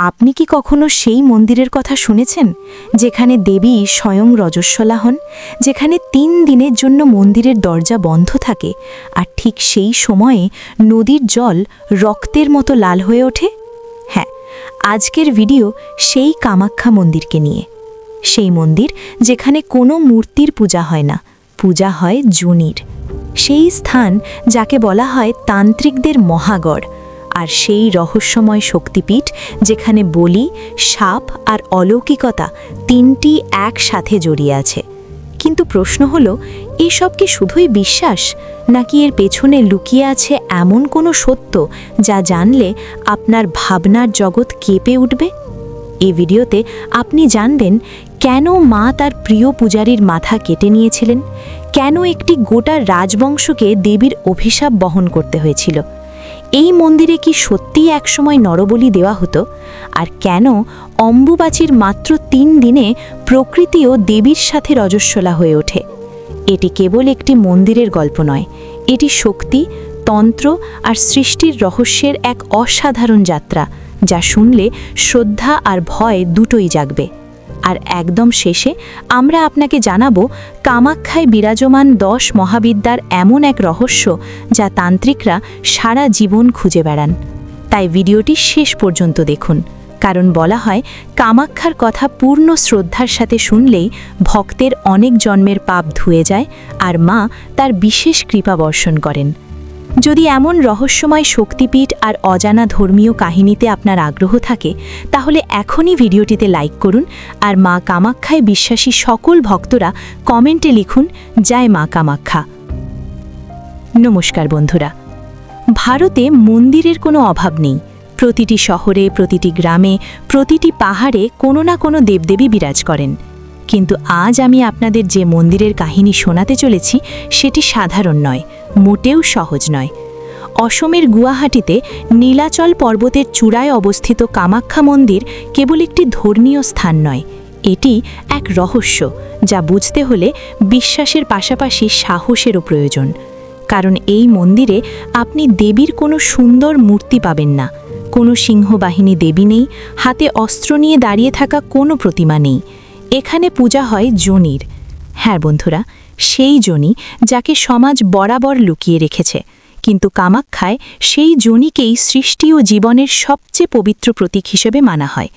আপনি কি কখনো সেই মন্দিরের কথা শুনেছেন যেখানে দেবী স্বয়ং রজস্বলা হন, যেখানে ৩ দিনের জন্য মন্দিরের দরজা বন্ধ থাকে আর ঠিক সেই সময়ে নদীর জল রক্তের মতো লাল হয়ে ওঠে? হ্যাঁ, আজকের ভিডিও সেই কামাখ্যা মন্দিরকে নিয়ে। সেই মন্দির যেখানে কোনো মূর্তির পূজা হয় না, পূজা হয় যোনির। সেই স্থান যাকে বলা হয় তান্ত্রিকদের মহাগড়, আর সেই রহস্যময় শক্তিপীঠ যেখানে বলি, সাপ আর অলৌকিকতা ৩টি একসাথে জড়িয়ে আছে। কিন্তু প্রশ্ন হলো, এসব কি শুধুই বিশ্বাস, নাকি এর পেছনে লুকিয়ে আছে এমন কোনো সত্য যা জানলে আপনার ভাবনার জগৎ কেঁপে উঠবে? এই ভিডিওতে আপনি জানবেন কেন মা তার প্রিয় পূজারীর মাথা কেটে নিয়েছিলেন, কেন একটি গোটা রাজবংশকে দেবীর অভিশাপ বহন করতে হয়েছিল, এই মন্দিরে কি সত্যিই একসময় নরবলি দেওয়া হতো, আর কেন অম্বুবাচীর মাত্র ৩ দিনে প্রকৃতিও দেবীর সাথে রজস্বলা হয়ে ওঠে। এটি কেবল একটি মন্দিরের গল্প নয়, এটি শক্তি, তন্ত্র আর সৃষ্টির রহস্যের এক অসাধারণ যাত্রা, যা শুনলে শ্রদ্ধা আর ভয় দুটোই জাগবে। আর একদম শেষে আমরা আপনাকে জানাবো কামাখ্যায় বিরাজমান 10 মহাবিদ্যার এমন এক রহস্য যা তান্ত্রিকরা সারা জীবন খুঁজে বেড়ান। তাই ভিডিওটি শেষ পর্যন্ত দেখুন, কারণ বলা হয় কামাখ্যার কথা পূর্ণ শ্রদ্ধার সাথে শুনলেই ভক্তের অনেক জন্মের পাপ ধুয়ে যায় আর মা তার বিশেষ কৃপা বর্ষণ করেন। যদি এমন রহস্যময় শক্তিপীঠ আর অজানা ধর্মীয় কাহিনীতে আপনার আগ্রহ থাকে, তাহলে এখনই ভিডিওটিতে লাইক করুন আর মা কামাখ্যায় বিশ্বাসী সকল ভক্তরা কমেন্টে লিখুন, জয় মা কামাখ্যা। নমস্কার বন্ধুরা, ভারতে মন্দিরের কোনো অভাব নেই। প্রতিটি শহরে, প্রতিটি গ্রামে, প্রতিটি পাহাড়ে কোনো না কোনো দেবদেবী বিরাজ করেন। কিন্তু আজ আমি আপনাদের যে মন্দিরের কাহিনী শোনাতে চলেছি সেটি সাধারণ নয়, মোটেও সহজ নয়। অসমের গুয়াহাটিতে নীলাচল পর্বতের চূড়ায় অবস্থিত কামাখ্যা মন্দির কেবল একটি ধর্মীয় স্থান নয়, এটি এক রহস্য যা বুঝতে হলে বিশ্বাসের পাশাপাশি সাহসেরও প্রয়োজন। কারণ এই মন্দিরে আপনি দেবীর কোনো সুন্দর মূর্তি পাবেন না, কোনো সিংহবাহিনী দেবী নেই, হাতে অস্ত্র নিয়ে দাঁড়িয়ে থাকা কোনো প্রতিমা নেই। এখানে পূজা হয় যোনির। হ্যাঁ বন্ধুরা, সেই যোনি যাকে সমাজ বরাবর লুকিয়ে রেখেছে, কিন্তু কামাখ্যায় সেই যোনিকেই সৃষ্টি ও জীবনের সবচেয়ে পবিত্র প্রতীক হিসেবে মানা হয়।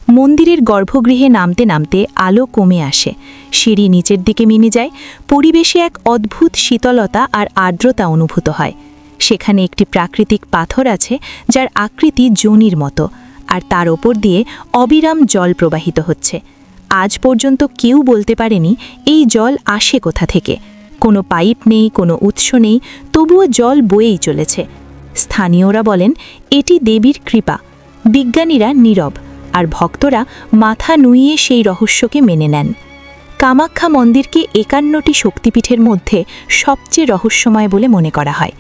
মন্দিরের গর্ভগৃহে নামতে নামতে আলো কমে আসে, সিঁড়ি নিচের দিকে নেমে যায়, পরিবেশে এক অদ্ভুত শীতলতা আর আর্দ্রতা অনুভূত হয়। সেখানে একটি প্রাকৃতিক পাথর আছে যার আকৃতি যোনির মতো, আর তার ওপর দিয়ে অবিরাম জল প্রবাহিত হচ্ছে। আজ পর্যন্ত কেউ বলতে পারেনি এই জল আসে কোথা থেকে। কোনো পাইপ নেই, কোনো উৎস নেই, তবুও জল বয়েই চলেছে। স্থানীয়রা বলেন এটি দেবীর কৃপা। বিজ্ঞানীরা নীরব, আর ভক্তরা মাথা নুইয়ে সেই রহস্যকে মেনে নেন। কামাখ্যা মন্দিরকে 51টি শক্তিপীঠের মধ্যে সবচেয়ে রহস্যময় বলে মনে করা হয়।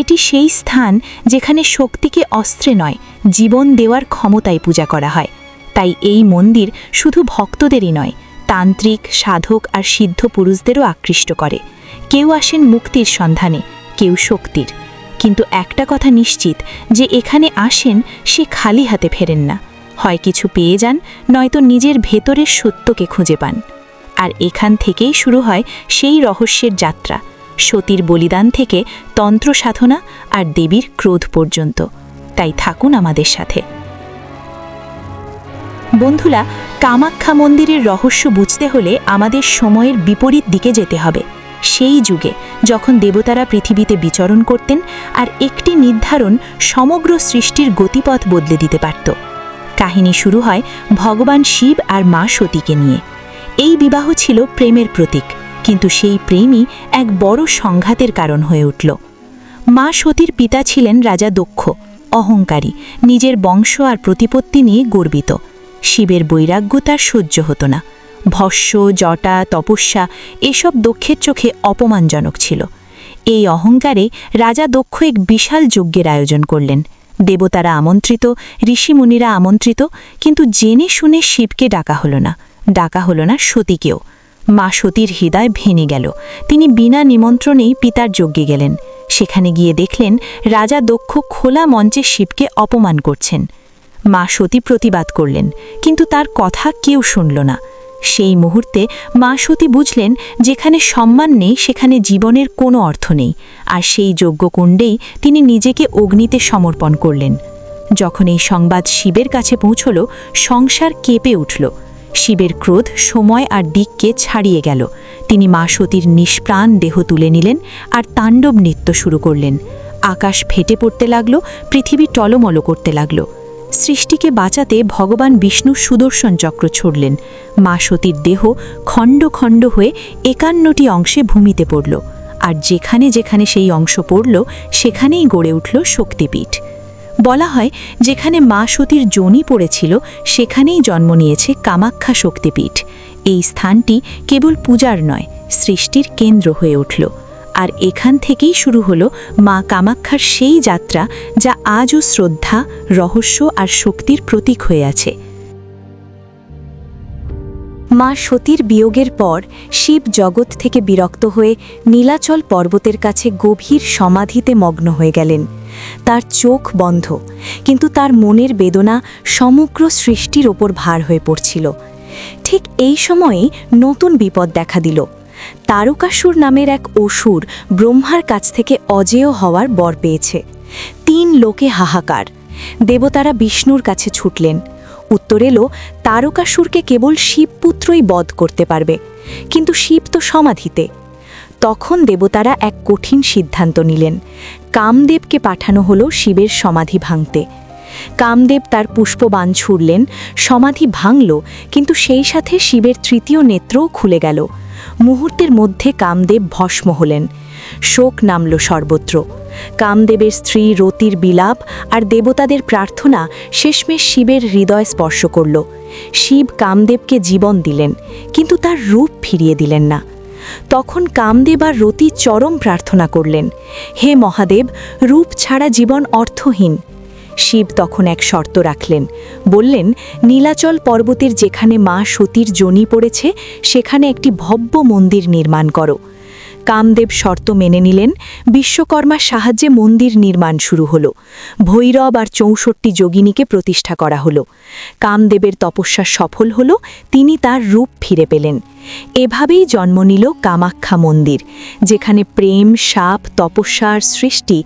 এটি সেই স্থান যেখানে শক্তিকে অস্ত্রে নয়, জীবন দেওয়ার ক্ষমতায় পূজা করা হয়। তাই এই মন্দির শুধু ভক্তদেরই নয়, তান্ত্রিক, সাধক আর সিদ্ধ পুরুষদেরও আকৃষ্ট করে। কেউ আসেন মুক্তির সন্ধানে, কেউ শক্তির। কিন্তু একটা কথা নিশ্চিত, যে এখানে আসেন সে খালি হাতে ফেরেন না। হয় কিছু পেয়ে যান, নয়তো নিজের ভেতরের সত্যকে খুঁজে পান। আর এখান থেকেই শুরু হয় সেই রহস্যের যাত্রা, সতীর বলিদান থেকে তন্ত্র সাধনা আর দেবীর ক্রোধ পর্যন্ত। তাই থাকুন আমাদের সাথে। বন্ধুরা, কামাখ্যা মন্দিরের রহস্য বুঝতে হলে আমাদের সময়ের বিপরীত দিকে যেতে হবে। সেই যুগে যখন দেবতারা পৃথিবীতে বিচরণ করতেন আর একটি নির্ধারণ সমগ্র সৃষ্টির গতিপথ বদলে দিতে পারত। কাহিনী শুরু হয় ভগবান শিব আর মা সতীকে নিয়ে। এই বিবাহ ছিল প্রেমের প্রতীক, কিন্তু সেই প্রেমই এক বড় সংঘাতের কারণ হয়ে উঠল। মা সতীর পিতা ছিলেন রাজা দক্ষ, অহংকারী, নিজের বংশ আর প্রতিপত্তি নিয়ে গর্বিত। শিবের বৈরাগ্য তার সহ্য হতো না। ভস্য, জটা, তপস্যা এসব দক্ষের চোখে অপমানজনক ছিল। এই অহংকারে রাজা দক্ষ এক বিশাল যজ্ঞের আয়োজন করলেন। দেবতারা আমন্ত্রিত, ঋষিমুনিরা আমন্ত্রিত, কিন্তু জেনে শুনে শিবকে ডাকা হলো না সতীকেও। মা সতীর হৃদয় ভেঙে গেল। তিনি বিনা নিমন্ত্রণেই পিতার যজ্ঞে গেলেন। সেখানে গিয়ে দেখলেন রাজা দক্ষ খোলা মঞ্চে শিবকে অপমান করছেন। মা সতী প্রতিবাদ করলেন, কিন্তু তার কথা কেউ শুনল না। সেই মুহূর্তে মা সতী বুঝলেন, যেখানে সম্মান নেই সেখানে জীবনের কোনো অর্থ নেই, আর সেই যজ্ঞকুণ্ডেই তিনি নিজেকে অগ্নিতে সমর্পণ করলেন। যখন এই সংবাদ শিবের কাছে পৌঁছল, সংসার কেঁপে উঠল। শিবের ক্রোধ সময় আর দিককে ছাড়িয়ে গেল। তিনি মা সতীর নিষ্প্রাণ দেহ তুলে নিলেন আর তাণ্ডব নৃত্য শুরু করলেন। আকাশ ফেটে পড়তে লাগল, পৃথিবী টলমল করতে লাগল। সৃষ্টিকে বাঁচাতে ভগবান বিষ্ণু সুদর্শন চক্র ছড়লেন। মা সতীর দেহ খণ্ড খণ্ড হয়ে ৫১টি অংশে ভূমিতে পড়ল, আর যেখানে যেখানে সেই অংশ পড়ল সেখানেই গড়ে উঠল শক্তিপীঠ। বলা হয়, যেখানে মা সতীর যোনি পড়েছিল সেখানেই জন্ম নিয়েছে কামাখ্যা শক্তিপীঠ। এই স্থানটি কেবল পূজার নয়, সৃষ্টির কেন্দ্র হয়ে উঠল। আর এখান থেকেই শুরু হলো মা কামাখ্যার সেই যাত্রা, যা আজও শ্রদ্ধা, রহস্য আর শক্তির প্রতীক হয়ে আছে। মা সতীর বিয়োগের পর শিব জগৎ থেকে বিরক্ত হয়ে নীলাচল পর্বতের কাছে গভীর সমাধিতে মগ্ন হয়ে গেলেন। তার চোখ বন্ধ, কিন্তু তার মনের বেদনা সমগ্র সৃষ্টির ওপর ভার হয়ে পড়ছিল। ঠিক এই সময়েই নতুন বিপদ দেখা দিল। তারকাসুর নামের এক অসুর ব্রহ্মার কাছ থেকে অজেয় হওয়ার বর পেয়েছে। ৩ লোকে হাহাকার। দেবতারা বিষ্ণুর কাছে ছুটলেন। উত্তর এলো, তারকাসুরকে কেবল শিবপুত্রই বধ করতে পারবে, কিন্তু শিব তো সমাধিতে। তখন দেবতারা এক কঠিন সিদ্ধান্ত নিলেন। কামদেবকে পাঠানো হলো শিবের সমাধি ভাঙতে। কামদেব তার পুষ্পবাণ ছুড়লেন, সমাধি ভাঙল, কিন্তু সেই সাথে শিবের ৩য় নেত্রও খুলে গেল। মুহূর্তের মধ্যে কামদেব ভস্ম হলেন। শোক নামল সর্বত্র। কামদেবের স্ত্রী রতির বিলাপ আর দেবতাদের প্রার্থনা শেষমেশ শিবের হৃদয় স্পর্শ করল। শিব কামদেবকে জীবন দিলেন, কিন্তু তার রূপ ফিরিয়ে দিলেন না। তখন কামদেব আর রতি চরম প্রার্থনা করলেন, হে মহাদেব, রূপ ছাড়া জীবন অর্থহীন। শিব তখন এক শর্ত রাখলেন, বললেন, নীলাচল পর্বতের যেখানে মা সতীর যোনি পড়েছে সেখানে একটি ভব্য মন্দির নির্মাণ করো। কামদেব শর্ত মেনে নিলেন। বিশ্বকর্মার সাহায্যে মন্দির নির্মাণ শুরু হলো। ভৈরব আর ৬৪ যোগিনীকে প্রতিষ্ঠা করা হলো। কামদেবের তপস্যা সফল হল, তিনি তার রূপ ফিরে পেলেন। এভাবেই জন্ম নিল কামাখ্যা মন্দির, যেখানে প্রেম, শাপ, তপস্যা আর সৃষ্টি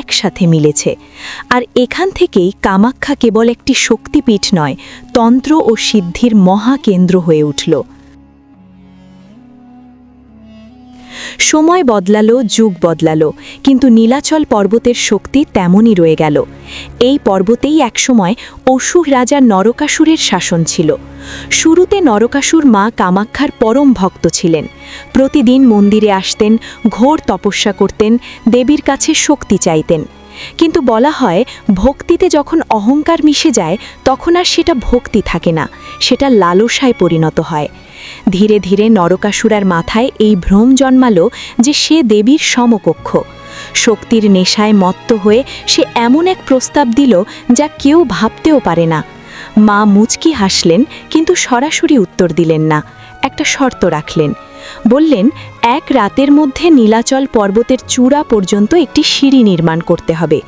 একসাথে মিলেছে। আর এখান থেকেই কামাখ্যা কেবল একটি শক্তিপীঠ নয়, তন্ত্র ও সিদ্ধির মহাকেন্দ্র হয়ে উঠল। সময় বদলালো, যুগ বদলালো, কিন্তু নীলাচল পর্বতের শক্তি তেমনই রয়ে গেল। এই পর্বতেই একসময় অসুর রাজা নরকাসুরের শাসন ছিল। শুরুতে নরকাসুর মা কামাখ্যার পরম ভক্ত ছিলেন। প্রতিদিন মন্দিরে আসতেন, ঘোর তপস্যা করতেন, দেবীর কাছে শক্তি চাইতেন। কিন্তু বলা হয়, ভক্তিতে যখন অহংকার মিশে যায় তখন আর সেটা ভক্তি থাকে না, সেটা লালসায় পরিণত হয়। ধীরে ধীরে নরকাসুরার মাথায় এই ভ্রম জন্মালো যে সে দেবীর সমকক্ষ। শক্তির নেশায় মত্ত হয়ে সে এমন এক প্রস্তাব দিল যা কেউ ভাবতেও পারে না। মা মুচকি হাসলেন, কিন্তু সরাসরি উত্তর দিলেন না। একটা শর্ত রাখলেন। বললেন, এক রাতের মধ্যে নীলাচল পর্বতের চূড়া পর্যন্ত একটি সিঁড়ি নির্মাণ করতে হবে,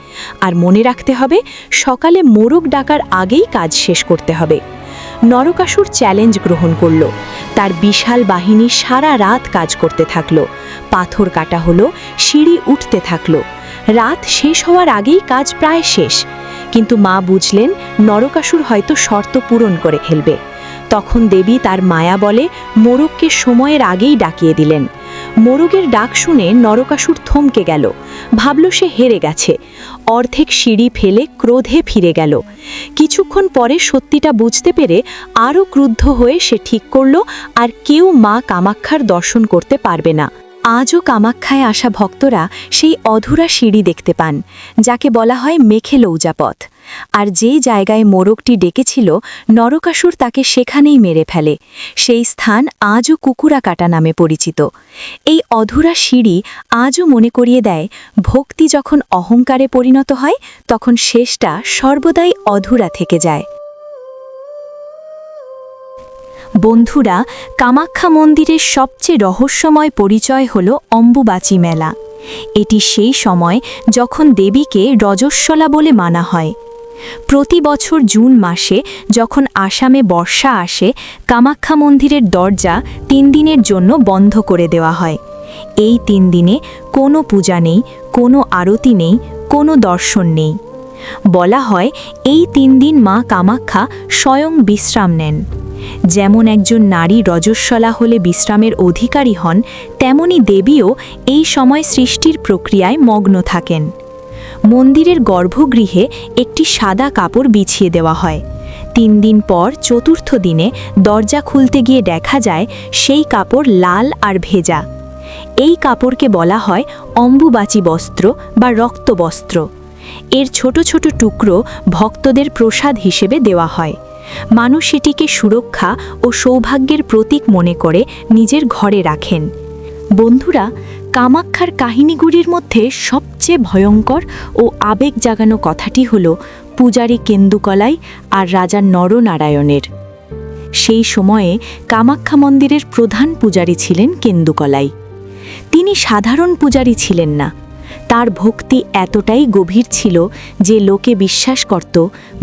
আর মনে রাখতে হবে সকালে মোরগ ডাকার আগেই কাজ শেষ করতে হবে। নরকাসুর চ্যালেঞ্জ গ্রহণ করল। তার বিশাল বাহিনী সারা রাত কাজ করতে থাকল। পাথর কাটা হলো, সিঁড়ি উঠতে থাকল। রাত শেষ হওয়ার আগেই কাজ প্রায় শেষ, কিন্তু মা বুঝলেন নরকাসুর হয়তো শর্ত পূরণ করে ফেলবে। তখন দেবী তার মায়া বলে মোরগকে সময়ের আগেই ডাকিয়ে দিলেন। মোরগের ডাক শুনে নরকাসুর থমকে গেল, ভাবল সে হেরে গেছে। অর্ধেক সিঁড়ি ফেলে ক্রোধে ফিরে গেল। কিছুক্ষণ পরে সত্যিটা বুঝতে পেরে আরও ক্রুদ্ধ হয়ে সে ঠিক করল, আর কেউ মা কামাখ্যার দর্শন করতে পারবে না। আজও কামাখ্যায় আসা ভক্তরা সেই অধুরা সিঁড়ি দেখতে পান, যাকে বলা হয় মেখেলৌজা পথ। আর যে জায়গায় মোরগটি ডেকেছিল, নরকাসুর তাকে সেখানেই মেরে ফেলে। সেই স্থান আজও কুকুরাকাটা নামে পরিচিত। এই অধুরা সিঁড়ি আজও মনে করিয়ে দেয়, ভক্তি যখন অহংকারে পরিণত হয় তখন শেষটা সর্বদাই অধুরা থেকে যায়। বন্ধুরা, কামাখ্যা মন্দিরের সবচেয়ে রহস্যময় পরিচয় হল অম্বুবাচী মেলা। এটি সেই সময় যখন দেবীকে রজস্বলা বলে মানা হয়। প্রতি বছর জুন মাসে যখন আসামে বর্ষা আসে, কামাখ্যা মন্দিরের দরজা 3 দিনের জন্য বন্ধ করে দেওয়া হয়। এই 3 দিনে কোনো পূজা নেই, কোনো আরতি নেই, কোনো দর্শন নেই। বলা হয় এই 3 দিন মা কামাখ্যা স্বয়ং বিশ্রাম নেন। যেমন একজন নারী রজস্বলা হলে বিশ্রামের অধিকারী হন, তেমনি দেবীও এই সময় সৃষ্টির প্রক্রিয়ায় মগ্ন থাকেন। মন্দিরের গর্ভগৃহে একটি সাদা কাপড় বিছিয়ে দেওয়া হয়। 3 দিন পর চতুর্থ দিনে দরজা খুলতে গিয়ে দেখা যায় সেই কাপড় লাল আর ভেজা। এই কাপড়কে বলা হয় অম্বুবাচী বস্ত্র বা রক্তবস্ত্র। এর ছোট ছোট টুকরো ভক্তদের প্রসাদ হিসেবে দেওয়া হয়। মানুষ এটিকে সুরক্ষা ও সৌভাগ্যের প্রতীক মনে করে নিজের ঘরে রাখেন। বন্ধুরা, কামাখ্যার কাহিনীগুলির মধ্যে সবচেয়ে ভয়ঙ্কর ও আবেগ জাগানো কথাটি হল পূজারী কেন্দুকলাই আর রাজা নরনারায়ণের। সেই সময়ে কামাখ্যা মন্দিরের প্রধান পূজারী ছিলেন কেন্দুকলাই। তিনি সাধারণ পূজারী ছিলেন না। তার ভক্তি এতটাই গভীর ছিল যে লোকে বিশ্বাস করত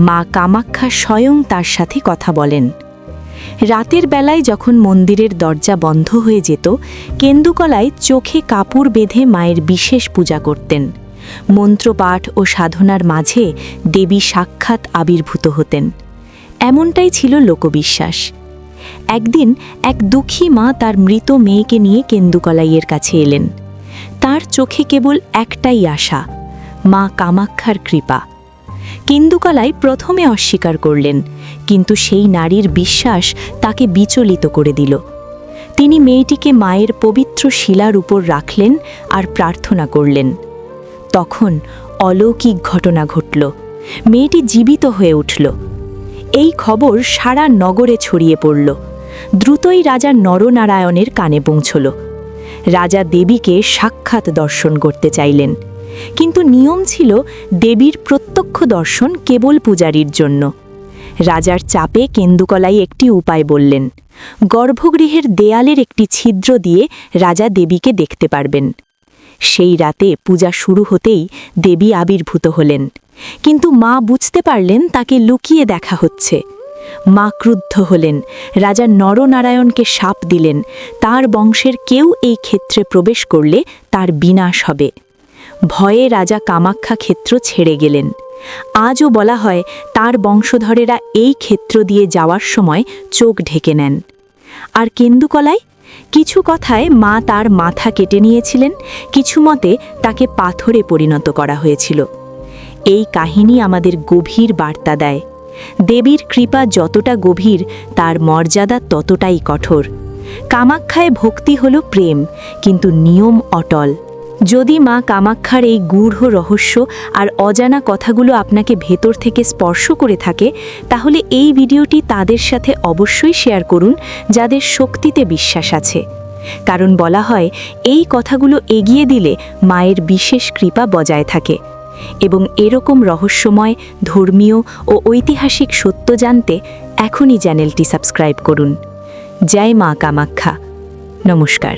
মা কামাখ্যা স্বয়ং তার সাথে কথা বলেন। রাতের বেলায় যখন মন্দিরের দরজা বন্ধ হয়ে যেত, কেন্দুকলাই চোখে কাপড় বেঁধে মায়ের বিশেষ পূজা করতেন। মন্ত্রপাঠ ও সাধনার মাঝে দেবী সাক্ষাৎ আবির্ভূত হতেন। এমনটাই ছিল লোকবিশ্বাস। একদিন এক দুঃখী মা তার মৃত মেয়েকে নিয়ে কেন্দুকলাইয়ের কাছে এলেন। তার চোখে কেবল একটাই আশা, মা কামাখ্যার কৃপা। কেন্দুকলাই প্রথমে অস্বীকার করলেন, কিন্তু সেই নারীর বিশ্বাস তাকে বিচলিত করে দিল। তিনি মেয়েটিকে মায়ের পবিত্র শিলার উপর রাখলেন আর প্রার্থনা করলেন। তখন অলৌকিক ঘটনা ঘটল। মেয়েটি জীবিত হয়ে উঠল। এই খবর সারা নগরে ছড়িয়ে পড়ল। দ্রুতই রাজা নরনারায়ণের কানে পৌঁছল। রাজা দেবীকে সাক্ষাৎ দর্শন করতে চাইলেন, কিন্তু নিয়ম ছিল দেবীর প্রত্যক্ষ দর্শন কেবল পূজারীর জন্য। রাজার চাপে কেন্দুকলাই একটি উপায় বললেন। গর্ভগৃহের দেয়ালের একটি ছিদ্র দিয়ে রাজা দেবীকে দেখতে পারবেন। সেই রাতে পূজা শুরু হতেই দেবী আবির্ভূত হলেন, কিন্তু মা বুঝতে পারলেন তাকে লুকিয়ে দেখা হচ্ছে। মা ক্রুদ্ধ হলেন। রাজা নরনারায়ণকে শাপ দিলেন, তার বংশের কেউ এই ক্ষেত্রে প্রবেশ করলে তার বিনাশ হবে। ভয়ে রাজা কামাখ্যা ক্ষেত্র ছেড়ে গেলেন। আজও বলা হয় তার বংশধরেরা এই ক্ষেত্র দিয়ে যাওয়ার সময় চোখ ঢেকে নেন। আর কেন্দুকলাই? কিছু কথায় মা তার মাথা কেটে নিয়েছিলেন, কিছু মতে তাকে পাথরে পরিণত করা হয়েছিল। এই কাহিনী আমাদের গভীর বার্তা দেয়। দেবীর কৃপা যতটা গভীর, তার মর্যাদা ততটাই কঠোর। কামাখ্যায় ভক্তি হল প্রেম, কিন্তু নিয়ম অটল। যদি মা কামাখ্যার এই গূঢ় রহস্য আর অজানা কথাগুলো আপনাকে ভেতর থেকে স্পর্শ করে থাকে, তাহলে এই ভিডিওটি তাদের সাথে অবশ্যই শেয়ার করুন যাদের শক্তিতে বিশ্বাস আছে। কারণ বলা হয় এই কথাগুলো এগিয়ে দিলে মায়ের বিশেষ কৃপা বজায় থাকে। এবং এরকম রহস্যময়, ধর্মীয় ও ঐতিহাসিক সত্য জানতে এখনই চ্যানেলটি সাবস্ক্রাইব করুন। জয় মা কামাখ্যা। নমস্কার।